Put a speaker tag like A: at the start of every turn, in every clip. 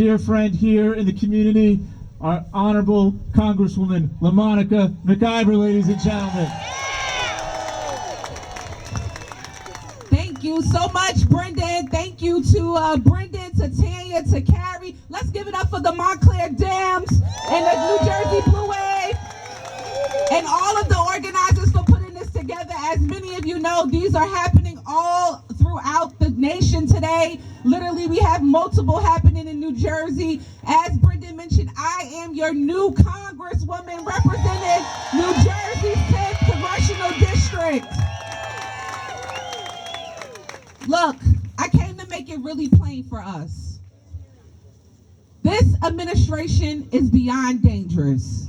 A: dear friend here in the community, our Honorable Congresswoman LaMonica McIver, ladies and gentlemen.
B: Thank you so much, Brendan. Thank you to Brendan, to Tanya, to Carrie. Let's give it up for the Montclair Dams and the New Jersey Blue Wave and all of the organizers for putting this together. As many of you know, these are happening all throughout the nation today. Literally, we have multiple happening in New Jersey. As Brendan mentioned, I am your new Congresswoman representing New Jersey's 10th Congressional District. Look, I came to make it really plain for us. This administration is beyond dangerous.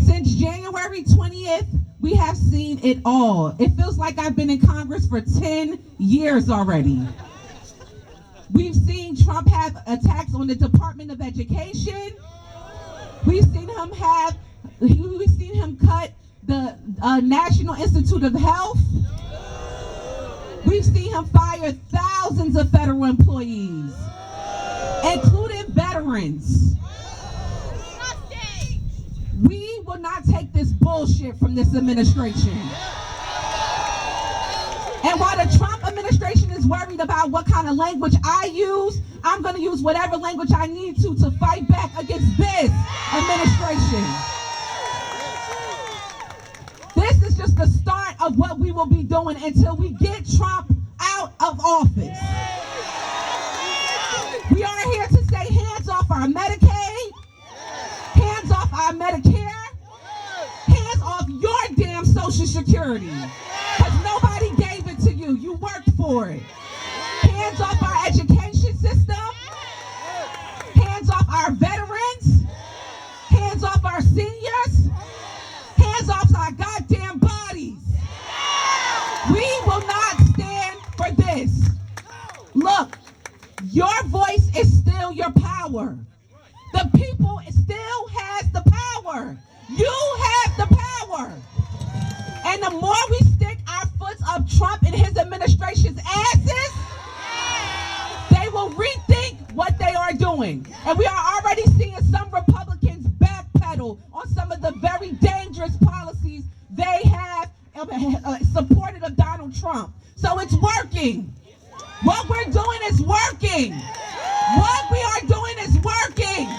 B: Since January 20th, we have seen it all. It feels like I've been in Congress for 10 years already. We've seen Trump have attacks on the Department of Education. We've seen him cut the National Institute of Health. We've seen him fire thousands of federal employees, including veterans. We will not take this bullshit from this administration. And while the Trump administration is worried about what kind of language I use, I'm going to use whatever language I need to fight back against this administration. This is just the start of what we will be doing until we get Trump out of office. We are here to say hands off our Medicaid, hands off our Medicare, hands off your damn Social Security. Because nobody gave it to you. You worked for it. Hands off our education system, hands off our veterans, hands off our seniors, hands off our goddamn bodies. We will not stand for this. Look, your voice is still your power. The people still has the power. You have the power. And the more we stick our foot up Trump and his administration's asses, they will rethink what they are doing. And we are already seeing some Republicans backpedal on some of the very dangerous policies they have supported of Donald Trump. So it's working. What we're doing is working. What we are doing is working.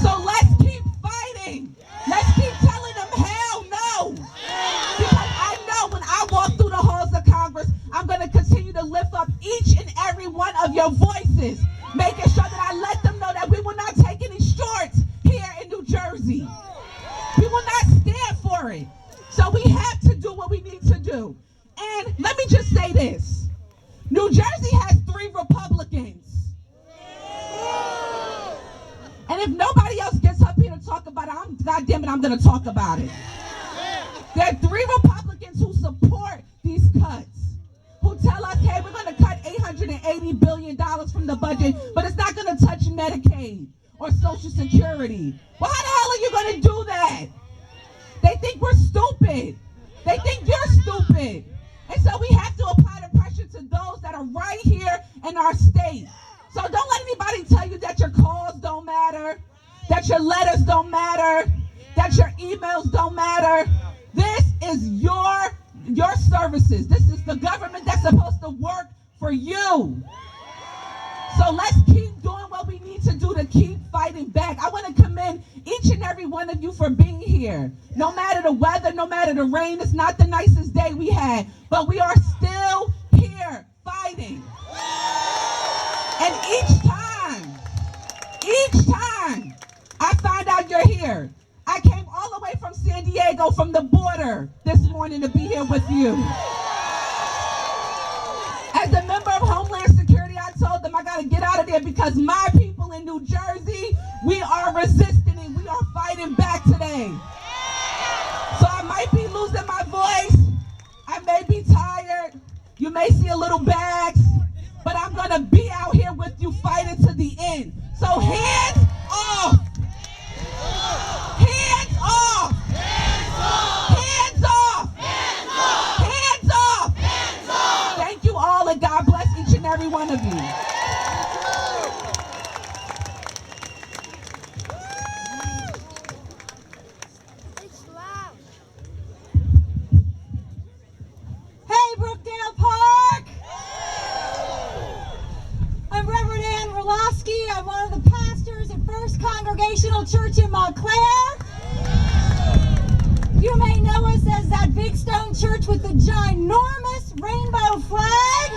B: So let's keep fighting. Let's keep telling them hell no. Because I know when I walk through the halls of Congress, I'm going to continue to lift up each and every one of your voices, making sure that I let them know that we will not take any shorts here in New Jersey. We will not stand for it. So we have to do what we need to do. And let me just say this. New Jersey has 3 Republicans. And if nobody else gets up here to talk about it, I'm going to talk about it. There are 3 Republicans who support these cuts, who tell us, hey, we're going to cut $880 billion from the budget, but it's not going to touch Medicaid or Social Security. Well, how the hell are you going to do that? They think we're stupid. They think you're stupid. And so we have to apply the pressure to those that are right here in our state. So don't let anybody tell you that your calls don't matter, that your letters don't matter, that your emails don't matter. This is your services. This is the government that's supposed to work for you. So let's keep doing what we need to do to keep fighting back. I want to commend each and every one of you for being here. No matter the weather, no matter the rain, it's not the nicest day we had, but we are still here fighting. And each time I find out you're here. I came all the way from San Diego, from the border this morning to be here with you. As a member of Homeland Security, I told them I got to get out of there because my people in New Jersey, we are resisting and we are fighting back today. So I might be losing my voice. I may be tired. You may see a little bags, but I'm going to be out here with you fighting to the end. So hands off. Hands off. Hands off. Hands off. Hands off. Hands off. Hands off. Thank you all and God bless each and every one of you.
C: First Congregational Church in Montclair. You may know us as that big stone church with the ginormous rainbow flag.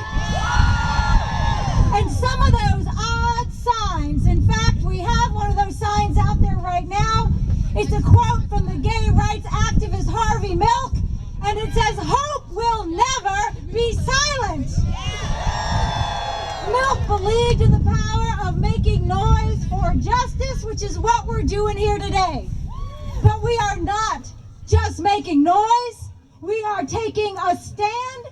C: And some of those odd signs. In fact, we have one of those signs out there right now. It's a quote from the gay rights activist Harvey Milk, and it says, "Hope will never be silent." Milk believed in the power of making noise for justice, which is what we're doing here today. But we are not just making noise. We are taking a stand.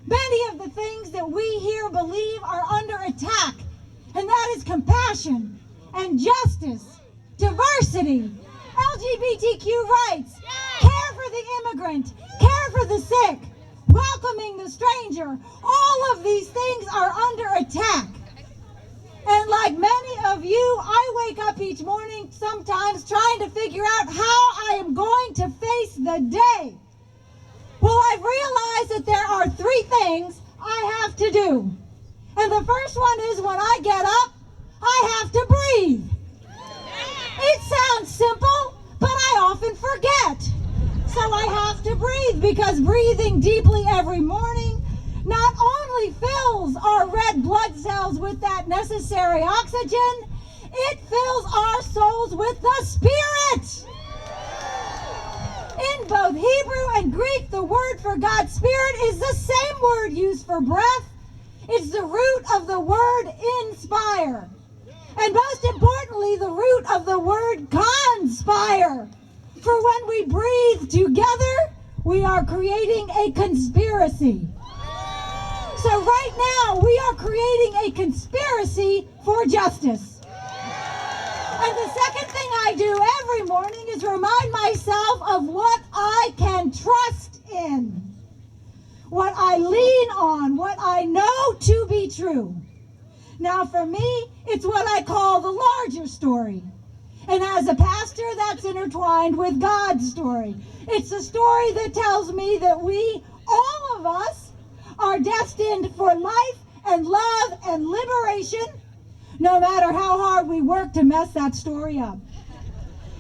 C: Many of the things that we here believe are under attack, and that is compassion and justice, diversity, LGBTQ rights, care for the immigrant, care for the sick, welcoming the stranger. All of these things are under attack. And like many of you, I wake up each morning sometimes trying to figure out how I am going to face the day. Well, I've realized that there are three things I have to do. And the first one is when I get up, I have to breathe. It sounds simple, but I often forget. So I have to breathe, because breathing deeply every morning not only fills our red blood cells with that necessary oxygen, it fills our souls with the Spirit. In both Hebrew and Greek, the word for God's Spirit is the same word used for breath. It's the root of the word inspire. And most importantly, the root of the word conspire. For when we breathe together, we are creating a conspiracy. So right now, we are creating a conspiracy for justice. And the second thing I do every morning is remind myself of what I can trust in, what I lean on, what I know to be true. Now for me, it's what I call the larger story. And as a pastor, that's intertwined with God's story. It's a story that tells me that we, all of us, are destined for life and love and liberation, no matter how hard we work to mess that story up.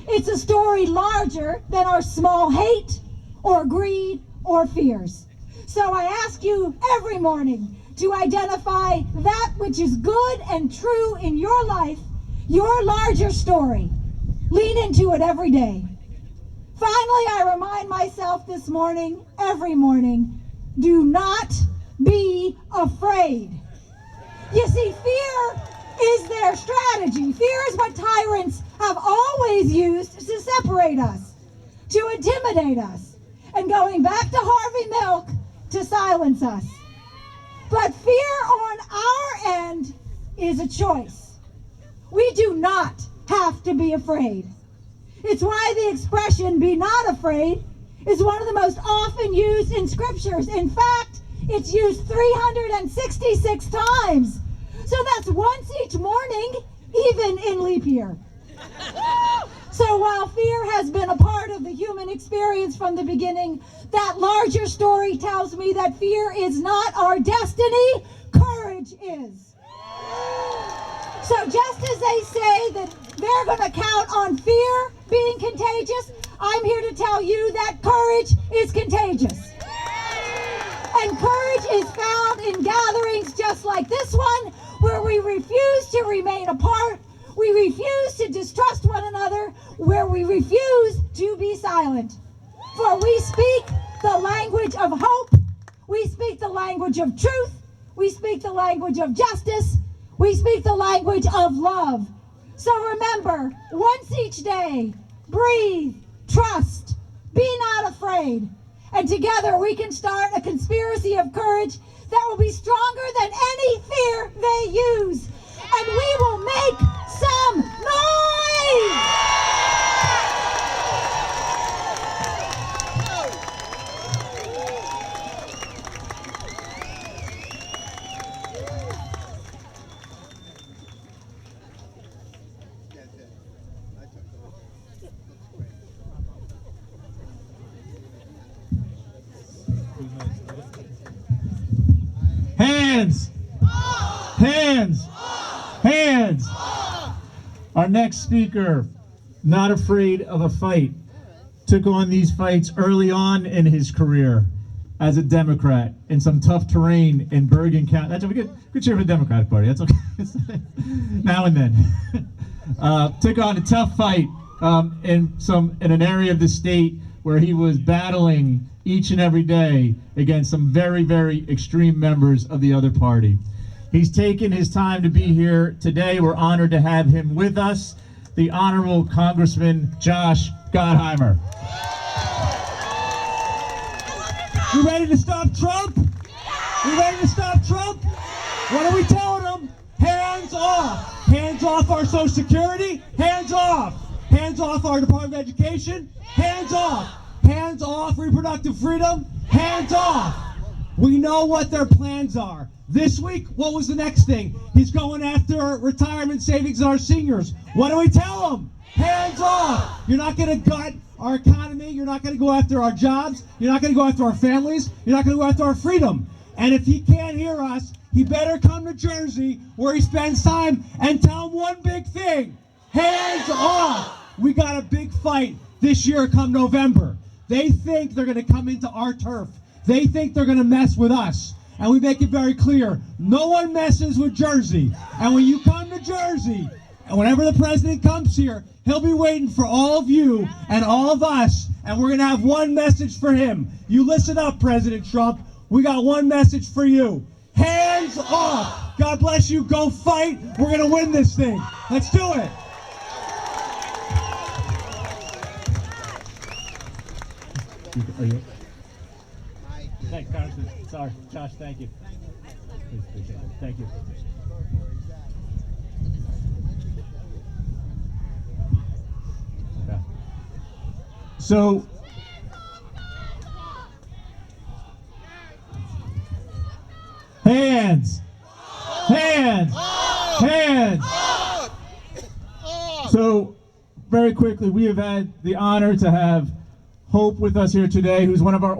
C: It's a story larger than our small hate or greed or fears. So I ask you every morning to identify that which is good and true in your life, your larger story. Lean into it every day. Finally, I remind myself this morning, every morning, do not be afraid. You see, fear is their strategy. Fear is what tyrants have always used to separate us, to intimidate us, and going back to Harvey Milk, to silence us. But fear on our end is a choice. We do not have to be afraid. It's why the expression, be not afraid, is one of the most often used in scriptures. In fact, it's used 366 times. So that's once each morning, even in leap year. So while fear has been a part of the human experience from the beginning, that larger story tells me that fear is not our destiny, courage is. So just as they say that they're going to count on fear being contagious, I'm here to tell you that courage is contagious. And courage is found in gatherings just like this one, where we refuse to remain apart, we refuse to distrust one another, where we refuse to be silent. For we speak the language of hope, we speak the language of truth, we speak the language of justice, we speak the language of love. So remember, once each day, breathe, trust, be not afraid. And together we can start a conspiracy of courage that will be stronger than any fear they use. And we will make some noise!
A: Hands! Hands! Hands! Our next speaker, not afraid of a fight, took on these fights early on in his career as a Democrat in some tough terrain in Bergen County. That's a good cheer for the Democratic Party. That's okay. Now and then. Took on a tough fight in an area of the state where he was battling each and every day against some very, very extreme members of the other party. He's taken his time to be here today. We're honored to have him with us, the Honorable Congressman Josh Gottheimer.
D: You ready to stop Trump? You ready to stop Trump? What are we telling them? Hands off. Hands off our Social Security. Hands off. Hands off our Department of Education. Hands off. Hands off reproductive freedom. Hands off. We know what their plans are. This week, what was the next thing? He's going after retirement savings of our seniors. What do we tell them? Hands off. You're not going to gut our economy. You're not going to go after our jobs. You're not going to go after our families. You're not going to go after our freedom. And if he can't hear us, he better come to Jersey where he spends time and tell them one big thing. Hands off. We got a big fight this year come November. They think they're going to come into our turf. They think they're going to mess with us. And we make it very clear, no one messes with Jersey. And when you come to Jersey, and whenever the president comes here, he'll be waiting for all of you and all of us, and we're going to have one message for him. You listen up, President Trump. We got one message for you. Hands off. God bless you. Go fight. We're going to win this thing. Let's do it.
A: Are you? Thanks, Congressman. Sorry, Josh, thank you. Please, appreciate it. Thank you. Yeah. So, hands, hands. So, very quickly, we have had the honor to have Hope with us here today, who's one of our